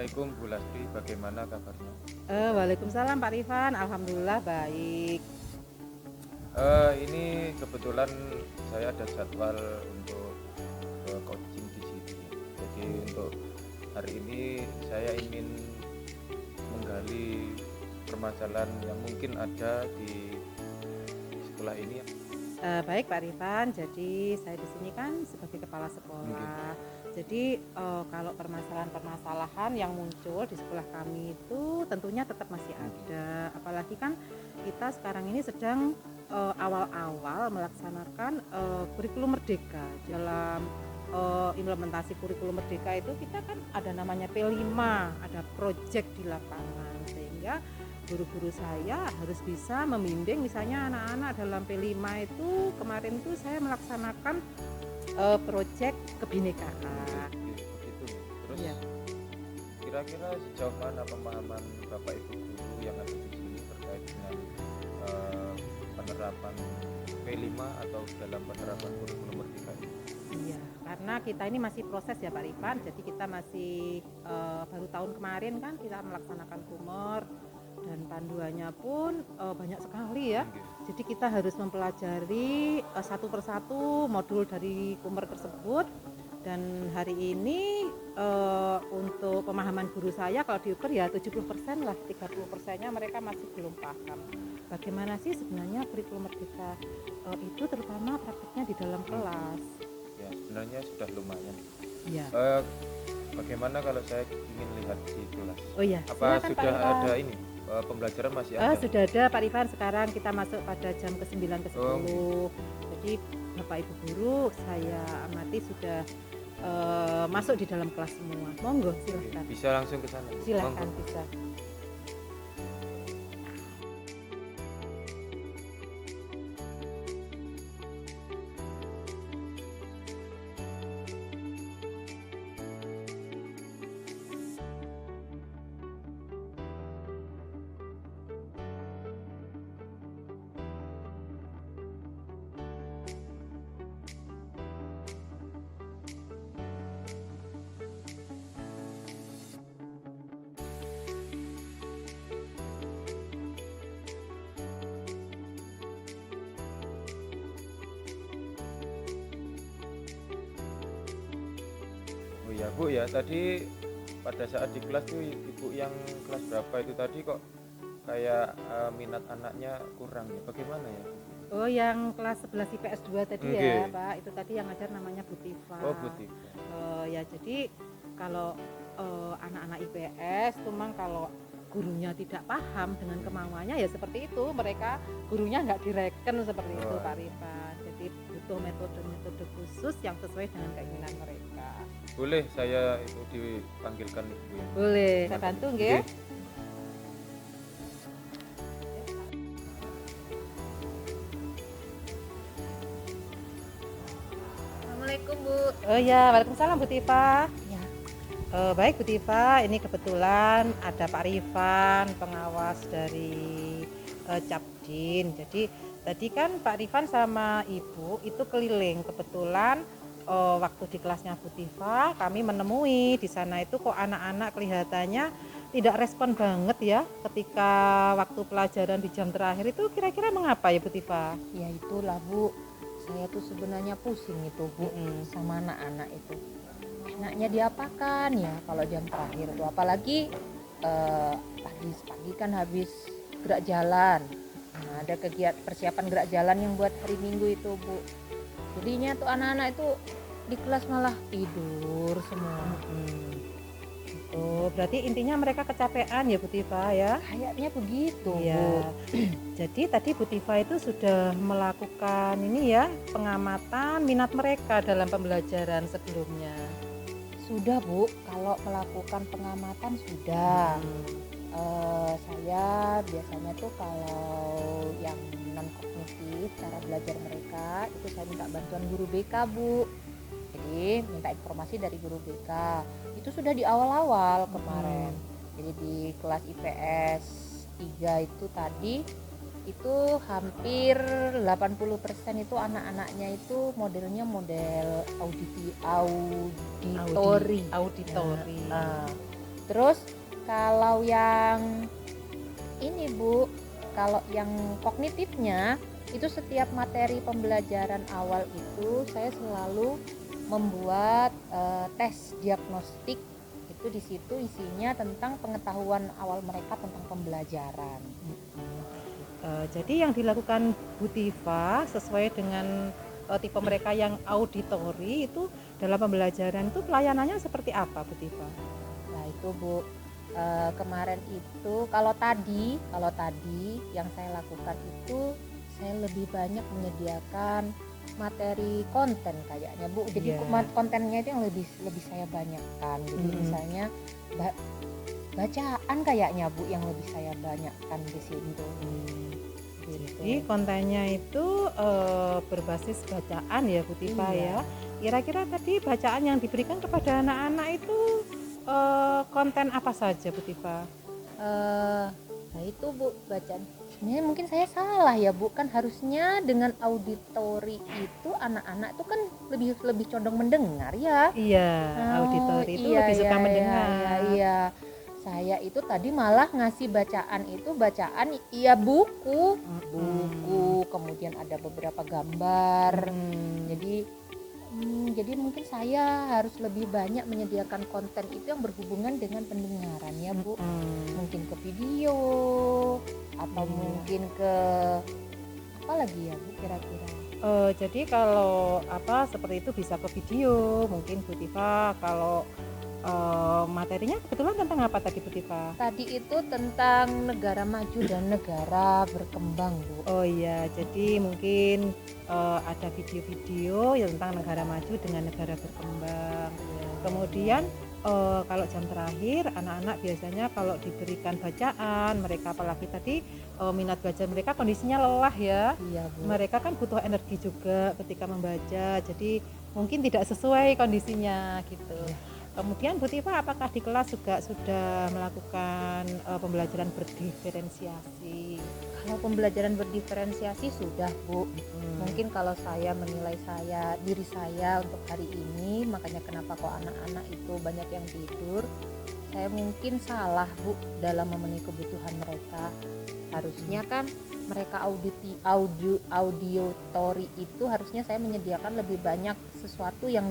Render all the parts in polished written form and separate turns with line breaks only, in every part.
Assalamualaikum Bu Lasri, bagaimana kabarnya?
Waalaikumsalam Pak Rifan, alhamdulillah baik.
Ini kebetulan saya ada jadwal untuk coaching di sini. Jadi untuk hari ini saya ingin menggali permasalahan yang mungkin ada di sekolah ini.
Baik Pak Rifan, jadi saya di sini kan sebagai kepala sekolah. Jadi kalau permasalahan-permasalahan yang muncul di sekolah kami itu tentunya tetap masih ada. Apalagi kan kita sekarang ini sedang awal-awal melaksanakan kurikulum merdeka. Dalam implementasi kurikulum merdeka itu kita kan ada namanya P5, ada project di lapangan, sehingga guru-guru saya harus bisa membimbing misalnya anak-anak dalam P5 itu. Kemarin itu saya melaksanakan proyek kebinekaan.
Begitu. Terus
Ya.
kira-kira sejauh mana pemahaman Bapak Ibu guru yang ada di sini terkait dengan penerapan P5 atau dalam penerapan kurikulum merdeka ini?
Iya, karena kita ini masih proses ya Pak Rifan, jadi kita masih baru tahun kemarin kan kita melaksanakan kumer, dan panduannya pun banyak sekali ya. Jadi kita harus mempelajari satu persatu modul dari kumer tersebut. Dan hari ini untuk pemahaman guru saya kalau diukur ya 70% lah, 30%-nya mereka masih belum paham. Bagaimana sih sebenarnya kurikulum merdeka itu, terutama praktiknya di dalam kelas.
Ya, sebenarnya sudah lumayan.
Ya.
Bagaimana kalau saya ingin lihat di kelas?
Oh iya,
Apa
silakan,
sudah
Pak Rifan.
ada ini? Pembelajaran masih ada?
Sudah ada Pak Rifan, sekarang kita masuk pada jam ke-9 ke-10. Jadi Bapak Ibu guru saya amati sudah masuk di dalam kelas semua. Monggo silahkan.
Bisa langsung ke sana.
Silahkan bisa.
Oh iya Bu ya, tadi pada saat di kelas tuh Ibu yang kelas berapa itu tadi kok kayak minat anaknya kurang ya? Bagaimana ya?
Oh, yang kelas 11 IPS 2 tadi ya Pak, itu tadi yang ngajar namanya Bu Tifa.
Oh Bu Tifa.
Ya jadi kalau anak-anak IPS memang kalau gurunya tidak paham dengan kemauannya ya seperti itu, mereka gurunya nggak direken seperti itu Pak Rifan. Jadi butuh metode-metode khusus yang sesuai dengan keinginan mereka.
Boleh saya itu dipanggilkan Ibu ya?
Boleh, saya bantu nggih.
Assalamualaikum Bu.
Oh ya, waalaikumsalam Bu Tifa.
Ya.
Baik Bu Tifa, ini kebetulan ada Pak Rifan, pengawas dari Capdin. Jadi tadi kan Pak Rifan sama Ibu itu keliling. Kebetulan waktu di kelasnya Bu Tifa, kami menemui di sana itu kok anak-anak kelihatannya tidak respon banget ya ketika waktu pelajaran di jam terakhir itu. Kira-kira mengapa ya Bu Tifa?
Ya itulah Bu, saya tuh sebenarnya pusing itu Bu sama anak-anak itu. Enaknya diapakan ya kalau jam terakhir tuh, apalagi pagi kan habis gerak jalan. Nah, ada kegiatan persiapan gerak jalan yang buat hari Minggu itu Bu. Jadinya tuh anak-anak itu di kelas malah tidur semua.
Oh, berarti intinya mereka kecapean ya Bu Tifa ya?
Kayaknya begitu
Iya.
Bu.
Jadi tadi Bu Tifa itu sudah melakukan ini ya, pengamatan minat mereka dalam pembelajaran sebelumnya.
Sudah Bu, kalau melakukan pengamatan sudah. Saya biasanya tuh kalau yang non kognitif cara belajar mereka itu saya minta bantuan guru BK Bu. Jadi minta informasi dari guru BK. Itu sudah di awal-awal kemarin. Jadi di kelas IPS 3 itu tadi itu hampir 80% itu anak-anaknya itu modelnya model auditori.
Auditori.
Nah, Terus kalau yang ini Bu, kalau yang kognitifnya itu setiap materi pembelajaran awal itu saya selalu membuat tes diagnostik. Itu di situ isinya tentang pengetahuan awal mereka tentang pembelajaran.
Jadi yang dilakukan Bu Tifa sesuai dengan tipe mereka yang auditori itu dalam pembelajaran itu pelayanannya seperti apa Bu Tifa?
Nah itu Bu, kemarin itu kalau tadi yang saya lakukan itu saya lebih banyak menyediakan materi konten kayaknya Bu. Jadi kontennya itu yang lebih saya banyakkan. Jadi misalnya bacaan kayaknya Bu yang lebih saya banyakkan di situ. Gitu.
Jadi kontennya itu berbasis bacaan ya Bu Tifa ya. Kira-kira tadi bacaan yang diberikan kepada anak-anak itu konten apa saja Bu Tifa?
Nah itu Bu, bacaan sebenarnya mungkin saya salah ya Bu, kan harusnya dengan auditori itu anak-anak itu kan lebih condong mendengar ya.
Iya, auditori itu lebih suka mendengar.
Iya. Saya itu tadi malah ngasih bacaan iya buku, kemudian ada beberapa gambar. Jadi mungkin saya harus lebih banyak menyediakan konten itu yang berhubungan dengan pendengaran ya Bu. Mungkin ke video atau mungkin ke apa lagi ya Bu kira-kira.
Jadi kalau seperti itu bisa ke video, mungkin Bu Tifa. Kalau materinya kebetulan tentang apa tadi Bu Tifa?
Tadi itu tentang negara maju dan negara berkembang Bu.
Oh iya, jadi mungkin ada video-video yang tentang negara maju dengan negara berkembang. Kemudian kalau jam terakhir anak-anak biasanya kalau diberikan bacaan, mereka apalagi tadi minat baca mereka kondisinya lelah ya.
Iya Bu.
Mereka kan butuh energi juga ketika membaca, jadi mungkin tidak sesuai kondisinya gitu. Kemudian Bu Tifa, apakah di kelas juga sudah melakukan pembelajaran berdiferensiasi?
Kalau pembelajaran berdiferensiasi sudah Bu. Mungkin kalau saya menilai diri saya untuk hari ini, makanya kenapa kok anak-anak itu banyak yang tidur, saya mungkin salah Bu dalam memenuhi kebutuhan mereka. Harusnya kan mereka auditori itu harusnya saya menyediakan lebih banyak sesuatu yang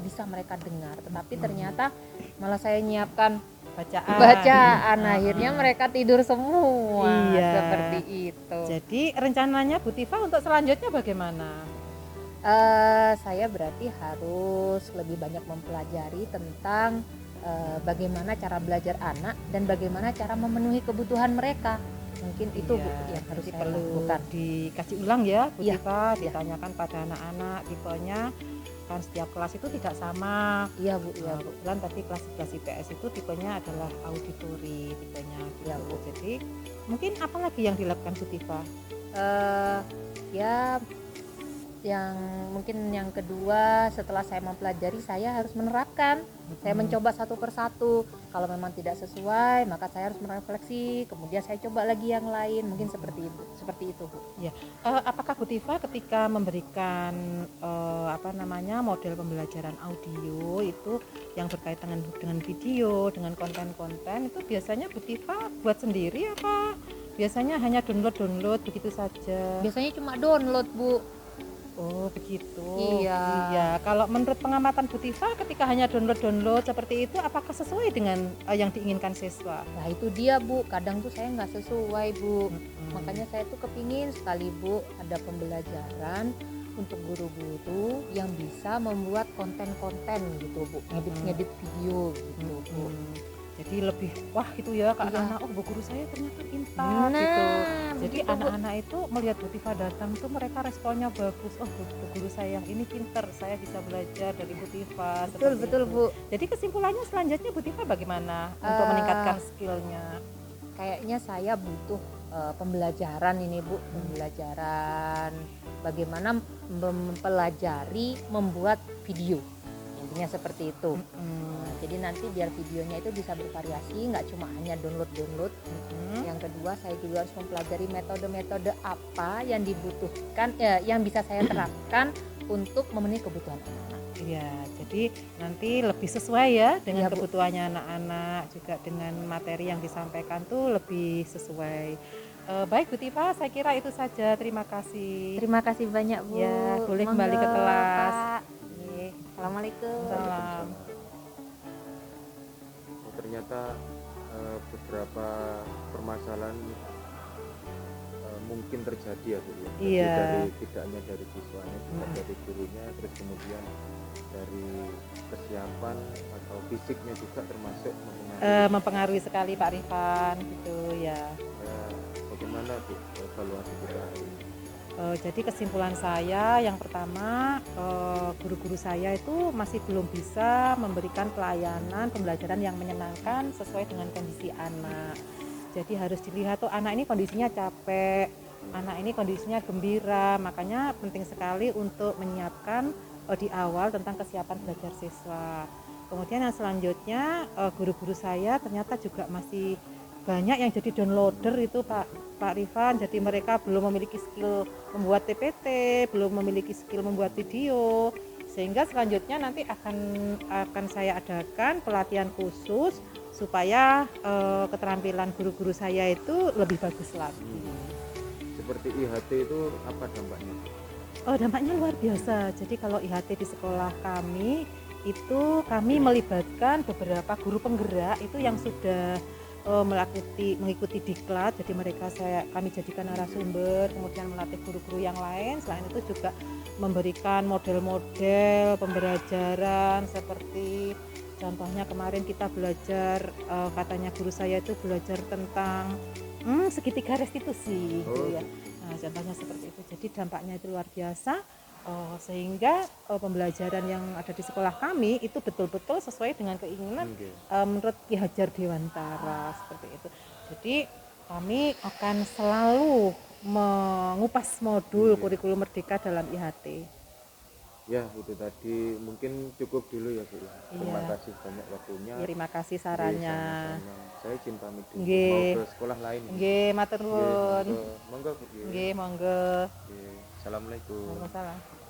bisa mereka dengar, tetapi ternyata malah saya nyiapkan bacaan akhirnya mereka tidur semua. Seperti itu.
Jadi rencananya Bu Tifa untuk selanjutnya bagaimana?
Saya berarti harus lebih banyak mempelajari tentang bagaimana cara belajar anak dan bagaimana cara memenuhi kebutuhan mereka. Mungkin itu Bu yang harus saya lakukan.
Dikaji ulang ya Bu Tifa, ditanyakan pada anak-anak tipenya, kan setiap kelas itu tidak sama.
Iya Bu, iya Bu.
Kebetulan tadi kelas 11 IPS itu tipenya adalah auditori tipenya gitu.
Ya Bu.
Jadi mungkin apa lagi yang dilakukan Bu Tifa?
Ya yang mungkin yang kedua, setelah saya mempelajari saya harus menerapkan. Saya mencoba satu persatu. Kalau memang tidak sesuai maka saya harus merefleksi, kemudian saya coba lagi yang lain. Mungkin seperti itu Bu.
Ya. Apakah Bu Tifa ketika memberikan model pembelajaran audio itu yang berkaitan dengan video, dengan konten-konten itu biasanya Bu Tifa buat sendiri apa biasanya hanya download begitu saja?
Biasanya cuma download Bu.
Oh begitu.
Iya.
Kalau menurut pengamatan Bu Tifa, ketika hanya download seperti itu, apakah sesuai dengan yang diinginkan siswa?
Nah itu dia Bu, kadang tuh saya nggak sesuai Bu. Makanya saya tuh kepingin sekali Bu ada pembelajaran untuk guru-guru yang bisa membuat konten-konten gitu Bu, ngedit video gitu Bu.
Jadi lebih wah itu ya Kak anak-anak, Bu guru saya ternyata pintar gitu. Jadi anak-anak itu melihat Bu Tifa datang tuh mereka responnya bagus. Oh Bu guru saya yang ini pintar, saya bisa belajar dari Bu Tifa.
Betul Bu.
Jadi kesimpulannya selanjutnya Bu Tifa bagaimana untuk meningkatkan skillnya?
Kayaknya saya butuh pembelajaran ini Bu, pembelajaran bagaimana mempelajari membuat video. Intinya seperti itu. Jadi nanti biar videonya itu bisa bervariasi, nggak cuma hanya download. Yang kedua saya juga harus mempelajari metode-metode apa yang dibutuhkan, yang bisa saya terapkan untuk memenuhi kebutuhan anak-anak.
Iya, jadi nanti lebih sesuai ya dengan
Iya, Bu.
kebutuhannya anak-anak, juga dengan materi yang disampaikan tuh lebih sesuai. Baik Bu Tifa, saya kira itu saja. Terima kasih.
Terima kasih banyak, Bu.
Ya, boleh kembali ke
Monggo,
kelas.
Pak. Oke. Assalamualaikum.
Salam.
Oh, ternyata beberapa permasalahan mungkin terjadi ya Bu ya. Jadi
Iya.
tidak hanya dari siswanya, juga dari gurunya, terus kemudian dari kesiapan atau fisiknya juga termasuk
Mempengaruhi sekali Pak Rifan gitu ya.
Bagaimana Bu evaluasi kita hari ini?
Jadi kesimpulan saya yang pertama, guru-guru saya itu masih belum bisa memberikan pelayanan pembelajaran yang menyenangkan sesuai dengan kondisi anak. Jadi harus dilihat tuh anak ini kondisinya capek, anak ini kondisinya gembira, makanya penting sekali untuk menyiapkan di awal tentang kesiapan belajar siswa. Kemudian yang selanjutnya, guru-guru saya ternyata juga masih banyak yang jadi downloader itu Pak Rifan, jadi mereka belum memiliki skill membuat PPT, belum memiliki skill membuat video, sehingga selanjutnya nanti akan saya adakan pelatihan khusus supaya keterampilan guru-guru saya itu lebih bagus lagi.
Seperti IHT itu apa dampaknya?
Dampaknya luar biasa. Jadi kalau IHT di sekolah kami itu kami melibatkan beberapa guru penggerak itu yang sudah mengikuti diklat, jadi kami jadikan narasumber, kemudian melatih guru-guru yang lain. Selain itu juga memberikan model-model pembelajaran seperti contohnya kemarin kita belajar, katanya guru saya itu belajar tentang segitiga restitusi gitu ya. Nah, contohnya seperti itu. Jadi dampaknya itu luar biasa. Sehingga pembelajaran yang ada di sekolah kami itu betul-betul sesuai dengan keinginan menurut Ki Hajar Dewantara seperti itu. Jadi kami akan selalu mengupas modul kurikulum merdeka dalam IHT.
Ya, itu tadi mungkin cukup dulu ya Bu. Terima kasih banyak waktunya.
Terima kasih sarannya.
Sama-sama. Saya izin pamit dulu.
Nggih.
Mau ke sekolah lain.
Nggih, matur nuwun.
Monggo Bu.
Nggih, monggo.
Assalamualaikum.
Waalaikumsalam.